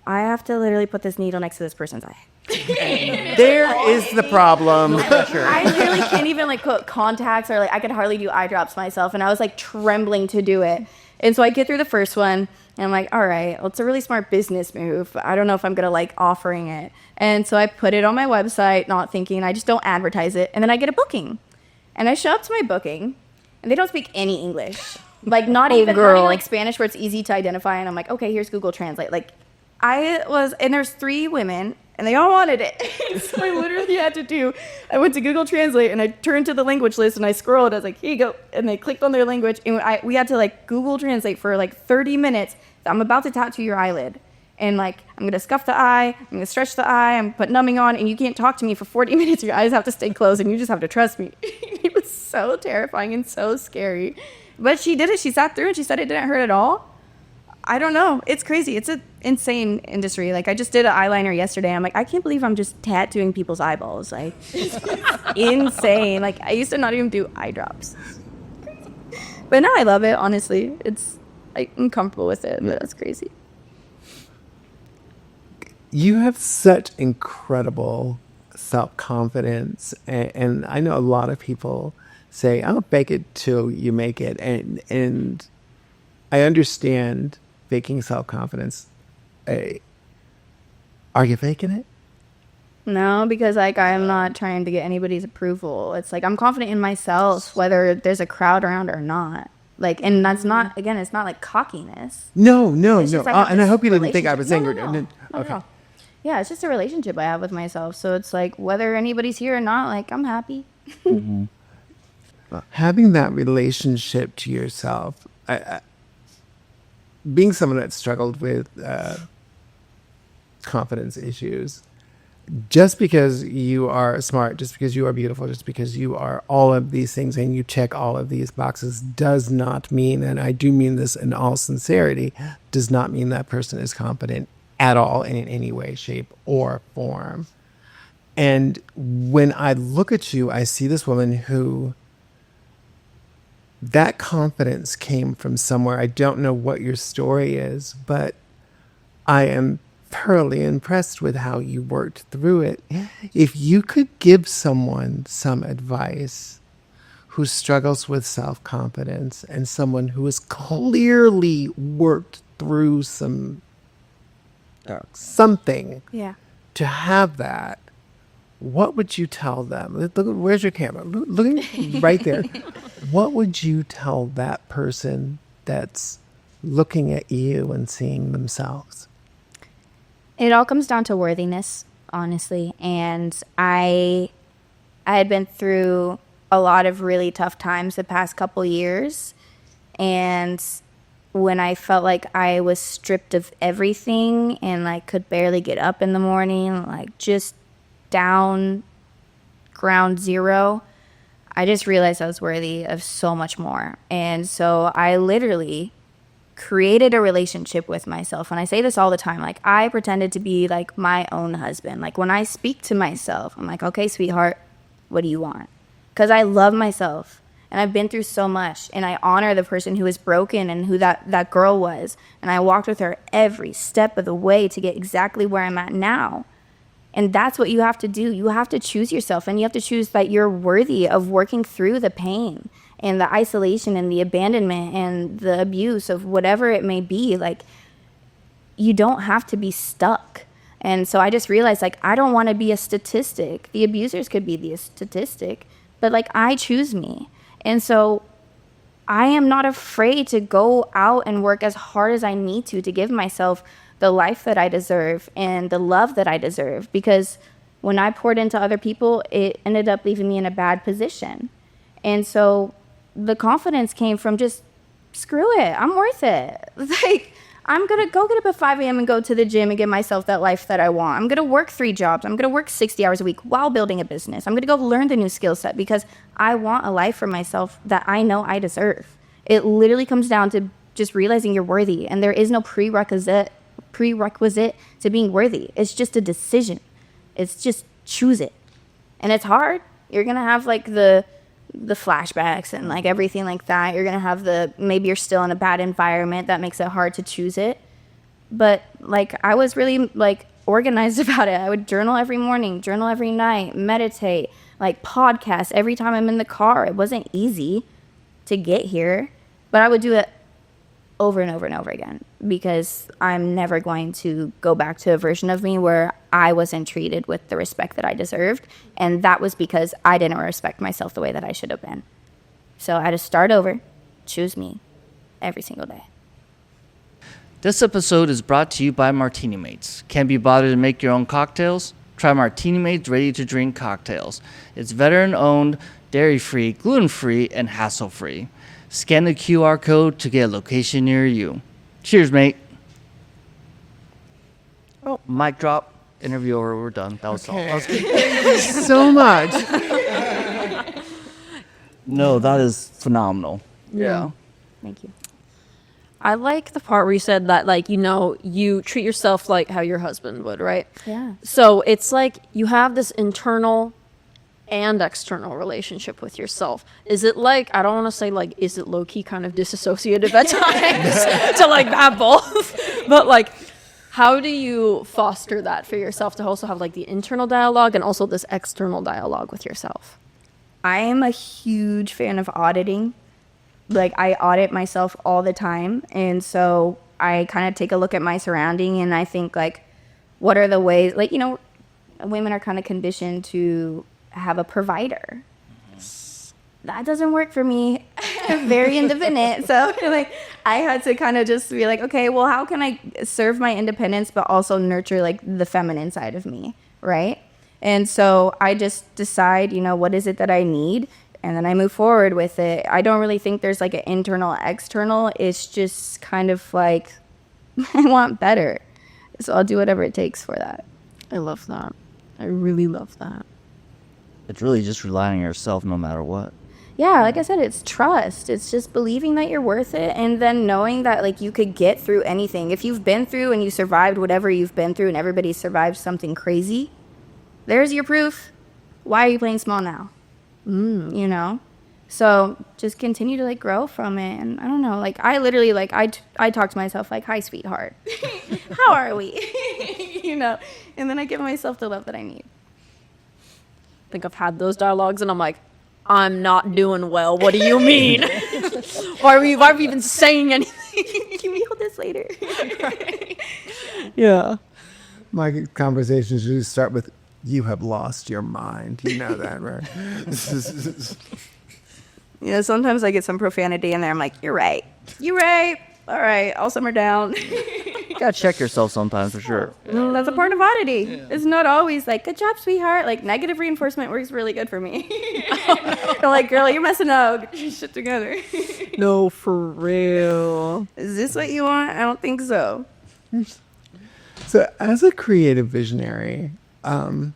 I have to literally put this needle next to this person's eye.
There is the problem.
I really can't even like put contacts, or like I could hardly do eye drops myself, and I was like trembling to do it. And so I get through the first one, and I'm like, all right, well, it's a really smart business move, but I don't know if I'm gonna like offering it. And so I put it on my website, not thinking, I just don't advertise it, and then I get a booking. And I show up to my booking, and they don't speak any English, like not even like Spanish, where it's easy to identify. And I'm like, okay, here's Google Translate. Like, and there's 3 women, and they all wanted it. So I literally had to I went to Google Translate, and I turned to the language list, and I scrolled. I was like, here you go. And they clicked on their language, and we had to like Google Translate for like 30 minutes. I'm about to tattoo your eyelid. And like, I'm going to scuff the eye, I'm going to stretch the eye, I'm put numbing on, and you can't talk to me for 40 minutes. Your eyes have to stay closed, and you just have to trust me. It was so terrifying and so scary. But she did it. She sat through, and she said it didn't hurt at all. I don't know. It's crazy. It's an insane industry. Like, I just did an eyeliner yesterday. I'm like, I can't believe I'm just tattooing people's eyeballs. Like, it's insane. Like, I used to not even do eye drops. But now I love it, honestly. I'm comfortable with it, but that's crazy.
You have such incredible self-confidence, and I know a lot of people say, "I'll fake it till you make it," and I understand faking self-confidence. Are you faking it?
No, because like I'm not trying to get anybody's approval. It's like I'm confident in myself, whether there's a crowd around or not. Like, and that's not, again, it's not like cockiness.
No.
Like
And I hope you didn't think I was angry.
No. Okay. Yeah, it's just a relationship I have with myself. So it's like whether anybody's here or not, like I'm happy.
Mm-hmm.
Having that relationship to yourself, being someone that struggled with confidence issues, just because you are smart, just because you are beautiful, just because you are all of these things and you check all of these boxes does not mean, and I do mean this in all sincerity, does not mean that person is competent at all in any way, shape, or form. And when I look at you, I see this woman who, that confidence came from somewhere. I don't know what your story is, but I am thoroughly impressed with how you worked through it. If you could give someone some advice who struggles with self-confidence, and someone who has clearly worked through something
Yeah.
to have that, what would you tell them? Look, where's your camera? Look right there. What would you tell that person that's looking at you and seeing themselves?
It all comes down to worthiness, honestly. And I had been through a lot of really tough times the past couple years. And when I felt like I was stripped of everything and like could barely get up in the morning, like just down ground zero, I just realized I was worthy of so much more. And so I literally created a relationship with myself. And I say this all the time, like I pretended to be like my own husband. Like when I speak to myself, I'm like, okay, sweetheart, what do you want? Because I love myself. And I've been through so much, and I honor the person who is broken and who that girl was. And I walked with her every step of the way to get exactly where I'm at now. And that's what you have to do. You have to choose yourself, and you have to choose that you're worthy of working through the pain and the isolation and the abandonment and the abuse of whatever it may be. Like, you don't have to be stuck. And so I just realized, like, I don't want to be a statistic. The abusers could be the statistic, but like, I choose me. And so I am not afraid to go out and work as hard as I need to give myself the life that I deserve and the love that I deserve. Because when I poured into other people, it ended up leaving me in a bad position. And so the confidence came from just, screw it, I'm worth it. Like, I'm going to go get up at 5 a.m. and go to the gym and give myself that life that I want. I'm going to work 3 jobs. I'm going to work 60 hours a week while building a business. I'm going to go learn the new skill set because I want a life for myself that I know I deserve. It literally comes down to just realizing you're worthy, and there is no prerequisite to being worthy. It's just a decision. It's just choose it. And it's hard. You're going to have like the flashbacks and like everything like that. You're gonna have maybe you're still in a bad environment that makes it hard to choose it. But like I was really like organized about it. I would journal every morning, journal every night, meditate, like podcast every time I'm in the car. It wasn't easy to get here, but I would do it over and over and over again because I'm never going to go back to a version of me where I wasn't treated with the respect that I deserved. And that was because I didn't respect myself the way that I should have been. So I had to start over, choose me every single day.
This episode is brought to you by Martini Mates. Can't be bothered to make your own cocktails? Try Martini Mates ready-to-drink cocktails. It's veteran-owned, dairy-free, gluten-free, and hassle-free. Scan the QR code to get a location near you. Cheers, mate. Oh, mic drop. Interview over. We're done. That was all. That was good.
Thank you so much.
No, that is phenomenal. Yeah.
Thank you.
I like the part where you said that, like, you know, you treat yourself like how your husband would, right?
Yeah.
So it's like you have this internal and external relationship with yourself. Is it like, I don't want to say like, is it low-key kind of disassociative at times to like have both? But like, how do you foster that for yourself to also have like the internal dialogue and also this external dialogue with yourself?
I am a huge fan of auditing. Like I audit myself all the time. And so I kind of take a look at my surrounding and I think like, what are the ways, like, you know, women are kind of conditioned to have a provider. That doesn't work for me. I'm very independent. So like I had to kind of just be like, okay, well, how can I serve my independence but also nurture like the feminine side of me, right? And so I just decide, you know, what is it that I need? And then I move forward with it. I don't really think there's like an internal, external. It's just kind of like, I want better. So I'll do whatever it takes for that.
I love that. I really love that.
It's really just relying on yourself no matter what.
Yeah, like I said, it's trust. It's just believing that you're worth it and then knowing that like you could get through anything. If you've been through and you survived whatever you've been through and everybody survived something crazy, there's your proof. Why are you playing small now? You know? So just continue to like grow from it. And I don't know, like I literally like, I talk to myself like, hi, sweetheart. How are we? You know? And then I give myself the love that I need.
I think I've had those dialogues and I'm like, I'm not doing well. What do you mean? why are we even saying anything?
Can we hold this later?
Yeah.
My conversations usually start with, you have lost your mind. You know that, right?
You know, sometimes I get some profanity in there. I'm like, you're right. You're right. All right, I'll simmer down.
You gotta check yourself sometimes for sure.
That's a part of oddity. It's not always like, good job, sweetheart. Like, negative reinforcement works really good for me. I'm like, girl, you're messing up. Get your shit together.
No, for real.
Is this what you want? I don't think so.
So, as a creative visionary, in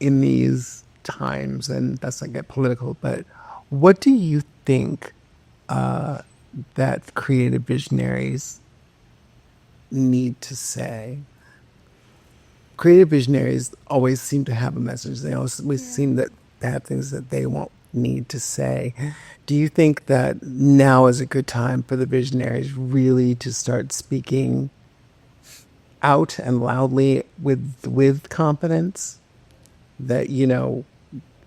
these times, and that's not get political, but what do you think that creative visionaries need to say? Creative visionaries always seem to have a message. They always seem to have things that they won't need to say. Do you think that now is a good time for the visionaries really to start speaking out and loudly with confidence that, you know,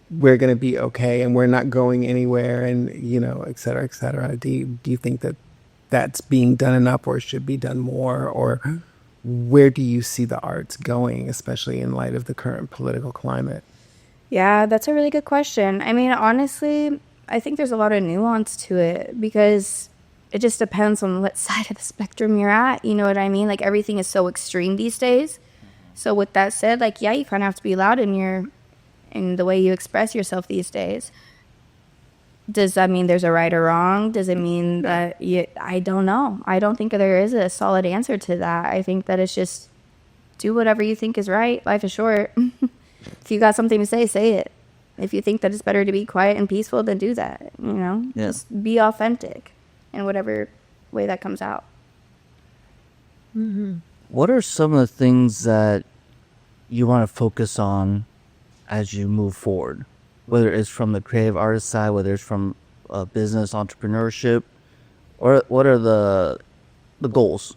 we're going to be okay and we're not going anywhere and, you know, et cetera, et cetera? Do you think that that's being done enough or should be done more? Or where do you see the arts going, especially in light of the current political climate?
Yeah, that's a really good question. I mean, honestly, I think there's a lot of nuance to it because it just depends on what side of the spectrum you're at. You know what I mean? Like, everything is so extreme these days. So with that said, like, yeah, you kind of have to be loud in the way you express yourself these days. Does that mean there's a right or wrong? Does it mean that I don't know. I don't think there is a solid answer to that. I think that it's just do whatever you think is right. Life is short. If you got something to say it. If you think that it's better to be quiet and peaceful, then do that, you know?
Yeah.
Just be authentic in whatever way that comes out.
What are some of the things that you want to focus on as you move forward? Whether it's from the creative artist side, whether it's from business entrepreneurship, or what are the goals?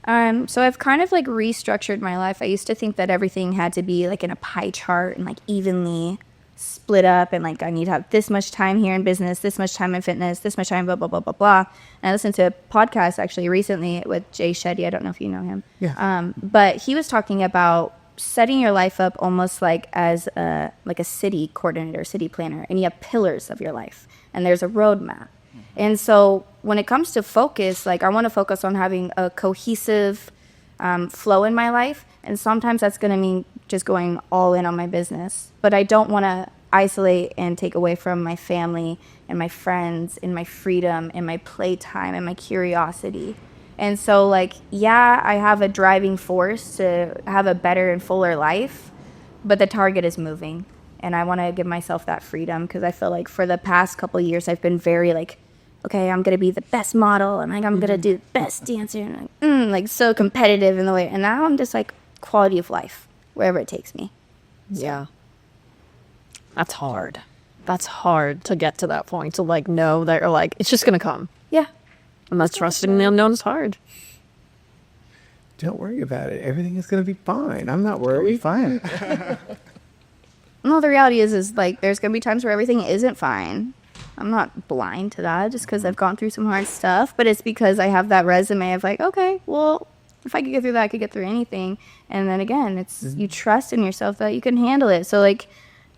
So I've kind of like restructured my life. I used to think that everything had to be like in a pie chart and like evenly split up and like I need to have this much time here in business, this much time in fitness, this much time blah blah blah blah blah. And I listened to a podcast actually recently with Jay Shetty. I don't know if you know him.
Yeah.
But he was talking about setting your life up almost like as a city coordinator, city planner, and you have pillars of your life and there's a roadmap. And so when it comes to focus, like I want to focus on having a cohesive flow in my life. And sometimes that's going to mean just going all in on my business. But I don't want to isolate and take away from my family and my friends and my freedom and my playtime and my curiosity. And so like, yeah, I have a driving force to have a better and fuller life, but the target is moving. And I want to give myself that freedom because I feel like for the past couple of years, I've been very like, okay, I'm going to be the best model and like I'm going to do the best dancer and like so competitive in the way. And now I'm just like quality of life, wherever it takes me.
Yeah. That's hard. That's hard to get to that point to like know that you're like, it's just going to come.
Yeah.
And that's trusting the unknown is hard.
Don't worry about it. Everything is going to be fine. I'm not worried.
Fine.
No, the reality is like there's going to be times where everything isn't fine. I'm not blind to that just because I've gone through some hard stuff, but it's because I have that resume of like, okay, well, if I could get through that, I could get through anything. And then again, it's you trust in yourself that you can handle it. So like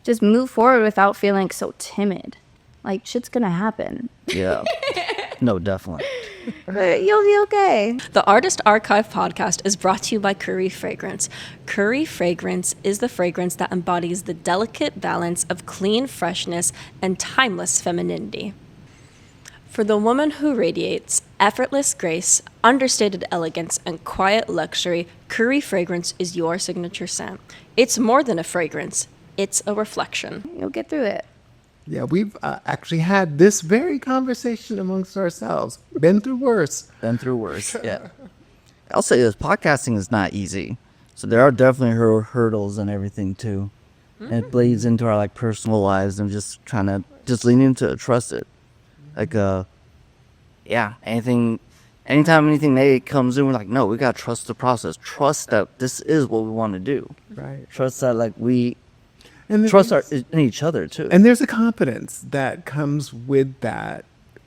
just move forward without feeling so timid. Like shit's going to happen.
Yeah. No, definitely.
But you'll be okay.
The Artist Archive podcast is brought to you by Curry Fragrance. Curry Fragrance is the fragrance that embodies the delicate balance of clean freshness and timeless femininity. For the woman who radiates effortless grace, understated elegance, and quiet luxury, Curry Fragrance is your signature scent. It's more than a fragrance, it's a reflection.
You'll get through it.
Yeah, we've actually had this very conversation amongst ourselves. Been through worse.
Been through worse. Yeah. I'll say this: podcasting is not easy. So there are definitely hurdles and everything too, and it bleeds into our like personal lives and just trying to just lean into it, trust it. Like yeah, anytime anything negative comes in, we're like, no, we gotta trust the process. Trust that this is what we want to do.
Right.
Trust that like we.
And
Trust in each other too.
And there's a confidence that comes with that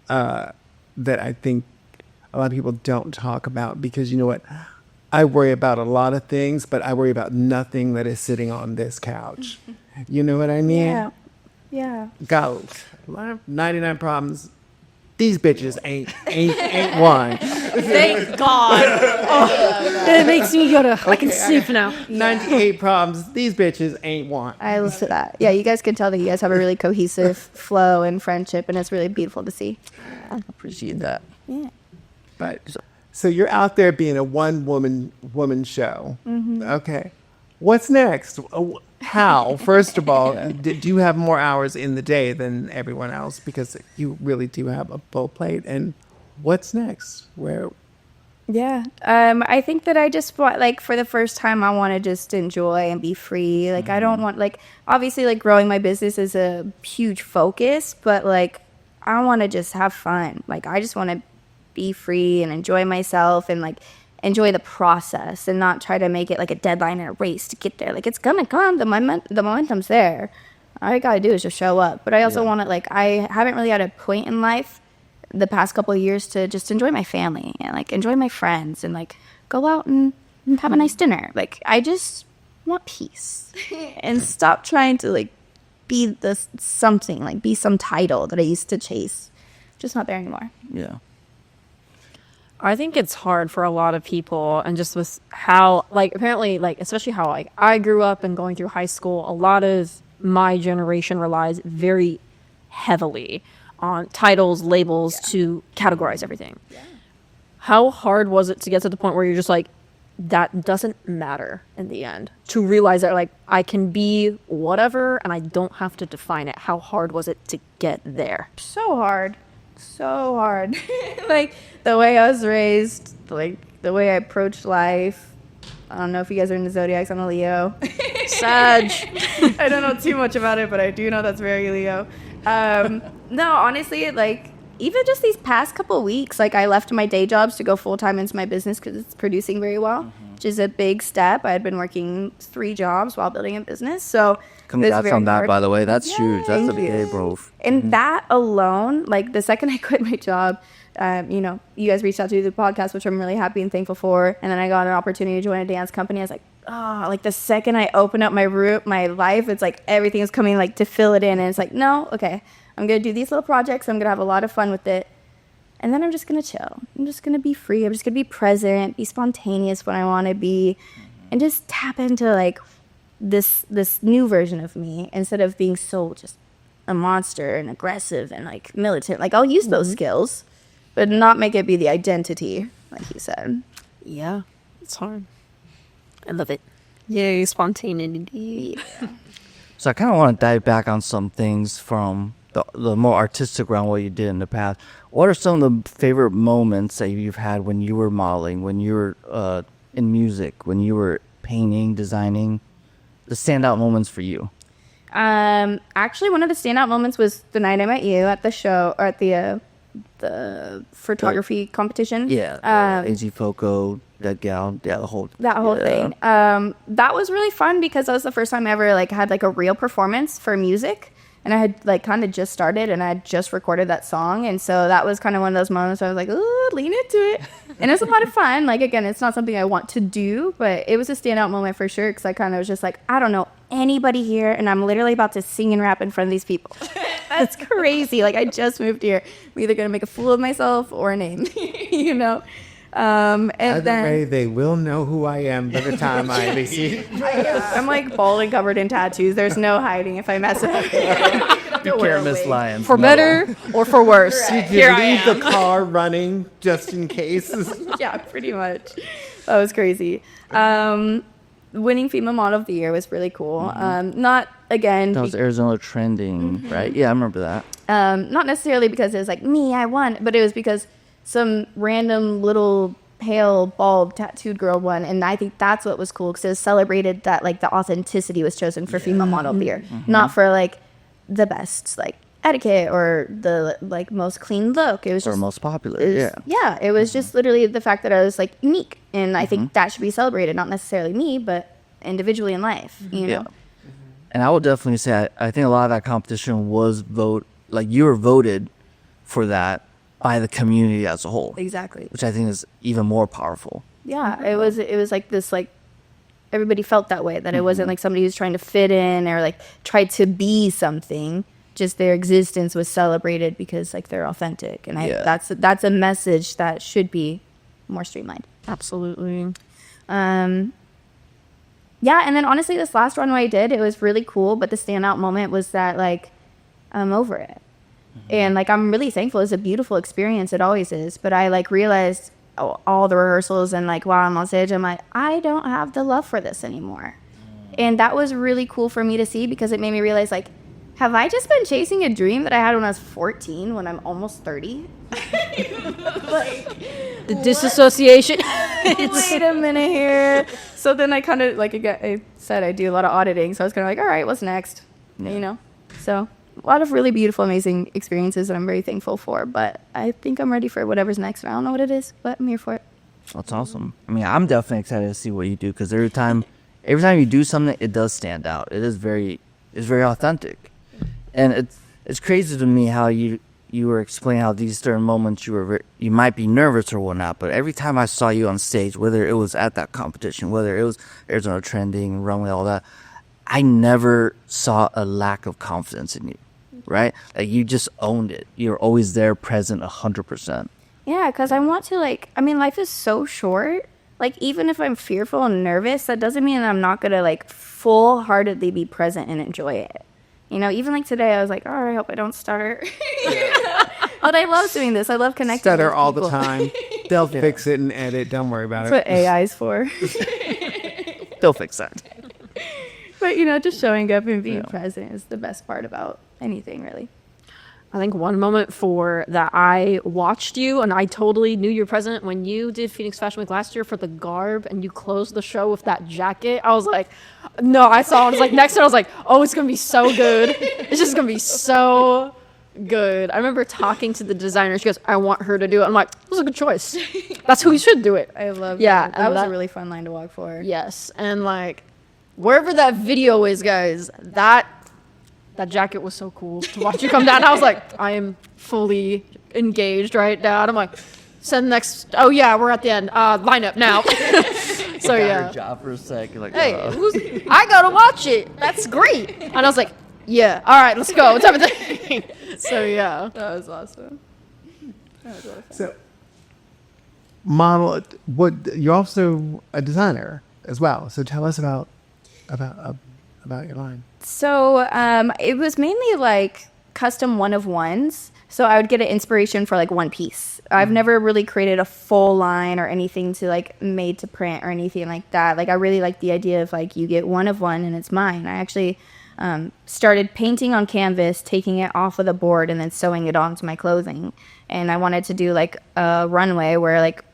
that I think a lot of people don't talk about because you know what? I worry about a lot of things, but I worry about nothing that is sitting on this couch. You know what I mean?
Yeah. Yeah.
Go. I have 99 problems. These bitches ain't one.
Thank God. It makes me go to, I can sleep now.
98 problems. These bitches ain't one.
I listen to that. Yeah, you guys can tell that you guys have a really cohesive flow and friendship, and it's really beautiful to see.
Appreciate that.
Yeah.
But so you're out there being a woman show. Okay. What's next? How? First of all, do you have more hours in the day than everyone else? Because you really do have a full plate. And what's next? Where?
Yeah. I think that I just want, like, for the first time, I want to just enjoy and be free. Like, I don't want, like, obviously, like, growing my business is a huge focus, but, like, I want to just have fun. Like, I just want to be free and enjoy myself and, like, enjoy the process and not try to make it like a deadline and a race to get there. Like, it's gonna come. The momentum's there. All I gotta do is just show up. But I also want to, like, I haven't really had a point in life the past couple of years to just enjoy my family and, like, enjoy my friends and, like, go out and have a nice dinner. Like, I just want peace and stop trying to, like, be this something, like, be some title that I used to chase. Just not there anymore.
Yeah.
I think it's hard for a lot of people, and just with how, like, apparently, like, especially how, like, I grew up and going through high school, a lot of my generation relies very heavily on titles, labels to categorize everything. How hard was it to get to the point where you're just like, that doesn't matter in the end? To realize that, like, I can be whatever and I don't have to define it. How hard was it to get there?
So hard. Like, the way I was raised, like, the way I approached life. I don't know if you guys are in the zodiacs. I'm a Leo.
Sag.
I don't know too much about it, but I do know that's very Leo. No, honestly, like, even just these past couple weeks, like, I left my day jobs to go full-time into my business because it's producing very well, which is a big step. I had been working 3 jobs while building a business, so
Congrats on that, by the way. That's huge. That's a big growth.
And that alone, like, the second I quit my job, you know, you guys reached out to do the podcast, which I'm really happy and thankful for. And then I got an opportunity to join a dance company. I was like, oh, like, the second I opened up my life, it's like everything is coming, like, to fill it in. And it's like, no, okay, I'm going to do these little projects. I'm going to have a lot of fun with it. And then I'm just going to chill. I'm just going to be free. I'm just going to be present, be spontaneous when I want to be, and just tap into, like, this new version of me instead of being so just a monster and aggressive and, like, militant. Like, I'll use those skills, but not make it be the identity, like you said.
Yeah, it's hard. I love it. Yay, spontaneity.
So I kind of want to dive back on some things from the more artistic realm, what you did in the past. What are some of the favorite moments that you've had when you were modeling, when you were in music, when you were painting, designing? The standout moments for you?
Actually, one of the standout moments was the night I met you at the show, or at the photography competition.
Yeah, AG Foco, that gal, yeah, the whole
thing. That was really fun because that was the first time I ever, like, had, like, a real performance for music. And I had, like, kind of just started and I had just recorded that song. And so that was kind of one of those moments where I was like, ooh, lean into it. And it was a lot of fun. Like, again, it's not something I want to do, but it was a standout moment for sure. Because I kind of was just like, I don't know anybody here. And I'm literally about to sing and rap in front of these people. That's crazy. Like, I just moved here. I'm either going to make a fool of myself or a name, you know? And
Either
then
way, they will know who I am by the time I leave.
I'm, like, bald and covered in tattoos. There's no hiding if I mess up.
You can't miss Lyons.
For better or for worse.
Did you leave the car running just in case?
Yeah, pretty much. That was crazy. Winning Female Model of the Year was really cool. Not, again...
That was Arizona trending, right? Yeah, I remember that.
Not necessarily because it was like, me, I won, but it was because some random little pale, bald, tattooed girl won. And I think that's what was cool because it was celebrated that, like, the authenticity was chosen for Female Model of the Year. Not for, like, the best, like, etiquette or the, like, most clean look. It was
Or
just...
most popular,
Yeah, it was just literally the fact that I was, like, unique. And I think that should be celebrated, not necessarily me, but individually in life, you know?
And I would definitely say, I think a lot of that competition was you were voted for that by the community as a whole.
Exactly.
Which I think is even more powerful.
Yeah, it was like this, like, everybody felt that way, that it wasn't like somebody who's trying to fit in or, like, tried to be something, just their existence was celebrated because like they're authentic, and that's a message that should be more streamlined.
Absolutely.
Yeah, and then honestly, this last runway I did, it was really cool, but the standout moment was that, like, I'm over it. And, like, I'm really thankful. It's a beautiful experience. It always is. But I, like, realized all the rehearsals and, like, while I'm on stage, I'm like, I don't have the love for this anymore. And that was really cool for me to see because it made me realize, like, have I just been chasing a dream that I had when I was 14 when I'm almost 30?
The disassociation.
Wait a minute here. So then I kind of, like, I said I do a lot of auditing. So I was kind of like, all right, what's next? You know? So a lot of really beautiful, amazing experiences that I'm very thankful for. But I think I'm ready for whatever's next. I don't know what it is, but I'm here for it.
That's awesome. I mean, I'm definitely excited to see what you do because every time you do something, it does stand out. It's very authentic. And it's crazy to me how you were explaining how these certain moments you might be nervous or whatnot, but every time I saw you on stage, whether it was at that competition, whether it was Arizona Trending, runway, all that, I never saw a lack of confidence in you, right? Like you just owned it. You're always there, present, 100%.
Yeah, because I want to, like, I mean, life is so short. Like, even if I'm fearful and nervous, that doesn't mean I'm not going to, like, full-heartedly be present and enjoy it. You know, even like today, I was like, oh, I hope I don't stutter. But I love doing this. I love connecting
Stutter
with
all
people.
the time. They'll fix it and edit. Don't worry about
That's
it.
what AI is for.
They'll fix that.
But, you know, just showing up and being present is the best part about anything, really.
I think one moment that I watched you and I totally knew you were present when you did Phoenix Fashion Week last year for the garb and you closed the show with that jacket. I was like, no, I saw it. I was like, next to it, I was like, oh, it's going to be so good. It's just going to be so good. I remember talking to the designer. She goes, I want her to do it. I'm like, this is a good choice. That's who you should do it.
I love
that.
That was a really fun line to walk for.
Yes. And like, wherever that video is, guys, that jacket was so cool to watch you come down. I was like, I am fully engaged right now. And I'm like, send next. Oh yeah, we're at the end. Line up now. So yeah.
Job for a sec. You're like,
Hey, I gotta watch it. That's great. And I was like, yeah. All right, let's go. Type of thing. So yeah.
That was awesome.
So, model. You're also a designer as well. So tell us about your line.
So it was mainly like custom one-of-ones. So I would get an inspiration for like one piece. I've never really created a full line or anything to like made to print or anything like that. Like I really like the idea of like you get one of one and it's mine. I actually started painting on canvas, taking it off of the board and then sewing it onto my clothing. And I wanted to do like a runway where like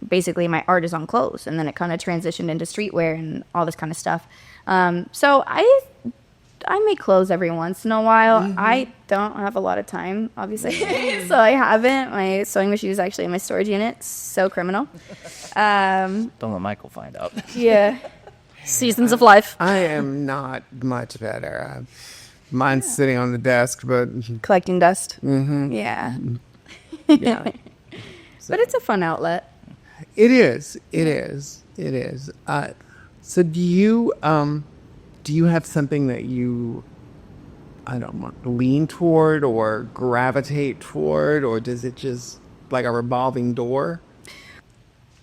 basically my art is on clothes, and then it kind of transitioned into streetwear and all this kind of stuff. So I make clothes every once in a while. Mm-hmm. I don't have a lot of time, obviously. So I haven't. My sewing machine is actually in my storage unit. So criminal.
don't let Michael find out.
Yeah.
Seasons of life.
I am not much better. Mine's sitting on the desk, but
Collecting dust.
Mm-hmm.
Yeah.
Yeah.
But it's a fun outlet.
It is. So do you have something that you, I don't know, lean toward or gravitate toward, or does it just like a revolving door?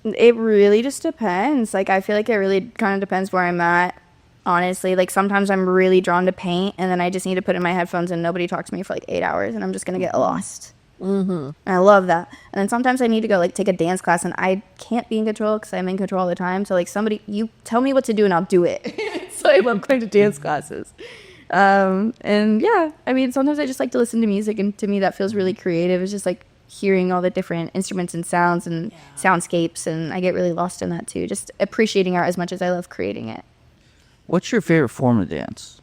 It really just depends. Like, I feel like it really kind of depends where I'm at, honestly. Like, sometimes I'm really drawn to paint, and then I just need to put in my headphones and nobody talks to me for like 8 hours, and I'm just going to get lost. Mm-hmm. And I love that. And then sometimes I need to go like take a dance class, and I can't be in control because I'm in control all the time. So like you tell me what to do and I'll do it. So I love going to dance classes. And yeah, I mean, sometimes I just like to listen to music, and to me that feels really creative. It's just like hearing all the different instruments and sounds and soundscapes, and I get really lost in that too. Just appreciating art as much as I love creating it.
What's your favorite form of dance?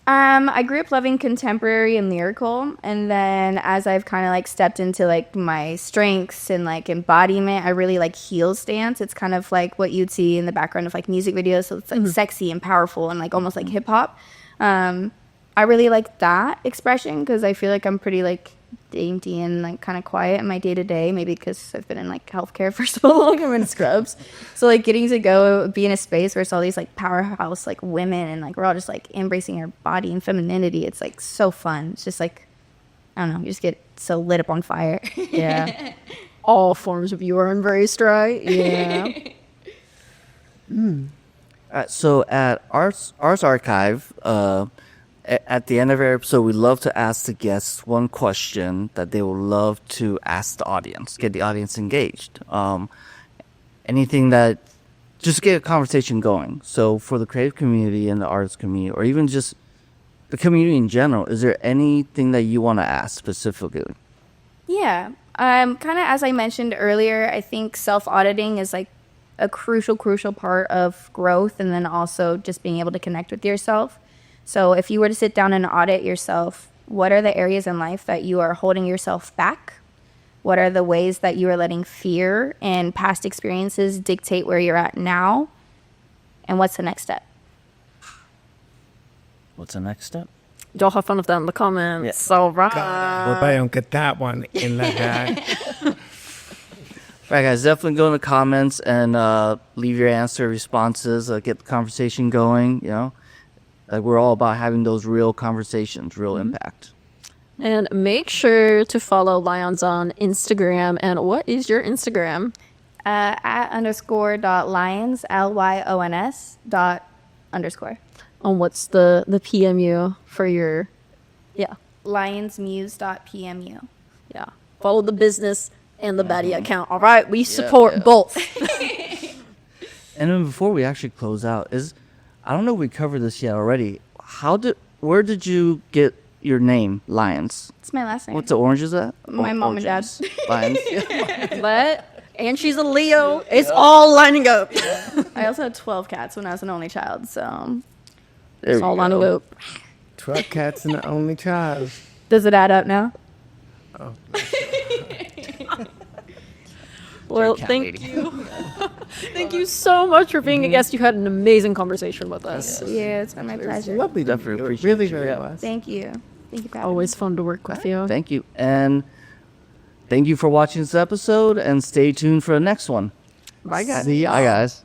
I grew up loving contemporary and lyrical, and then as I've kind of like stepped into like my strengths and like embodiment, I really like heels dance. It's kind of like what you'd see in the background of like music videos, so it's like sexy and powerful and like almost like hip hop. I really like that expression because I feel like I'm pretty like dainty and like kind of quiet in my day to day. Maybe because I've been in like healthcare for so long, I'm in scrubs. So like getting to go be in a space where it's all these like powerhouse like women and like we're all just like embracing our body and femininity. It's like so fun. It's just like I don't know, you just get so lit up on fire.
Yeah. All forms of you are embraced, right? Yeah.
So at Arts Archive, at the end of every episode, we love to ask the guests one question that they would love to ask the audience, get the audience engaged. Anything that just get a conversation going. So for the creative community and the artist community, or even just the community in general, is there anything that you want to ask specifically?
Yeah. Kind of as I mentioned earlier, I think self-auditing is like a crucial part of growth and then also just being able to connect with yourself. So if you were to sit down and audit yourself, what are the areas in life that you are holding yourself back? What are the ways that you are letting fear and past experiences dictate where you're at now? And what's the next step?
What's the next step?
Y'all have fun with that in the comments. All right.
Well, I don't get that one in the hat.
Right, guys, definitely go in the comments and leave your answer, responses, get the conversation going, you know. Like, we're all about having those real conversations, real impact.
And make sure to follow Lyons on Instagram. And what is your Instagram?
At _.lyons, LYONS _.
And what's the PMU for your,
lionsmuse.pmu.
Yeah. Follow the business and the baddie account. All right. We support both.
And then before we actually close out, I don't know if we covered this yet already. Where did you get your name, Lyons?
It's my last name.
What's the orange is that?
My mom and dad.
Lions.
And she's a Leo. It's all lining up.
I also had 12 cats when I was an only child, so
It's all lining up.
12 cats and the only child.
Does it add up now?
Well, thank you. Thank you so much for being a guest. You had an amazing conversation with us.
Yeah, it's been my pleasure.
Lovely.
Definitely
It
appreciate
really,
you.
really
Yeah.
was.
Thank you. Thank you for having me.
Always fun to work with you.
Thank you. And thank you for watching this episode, and stay tuned for the next one.
Bye, guys.
See ya.
Bye, guys.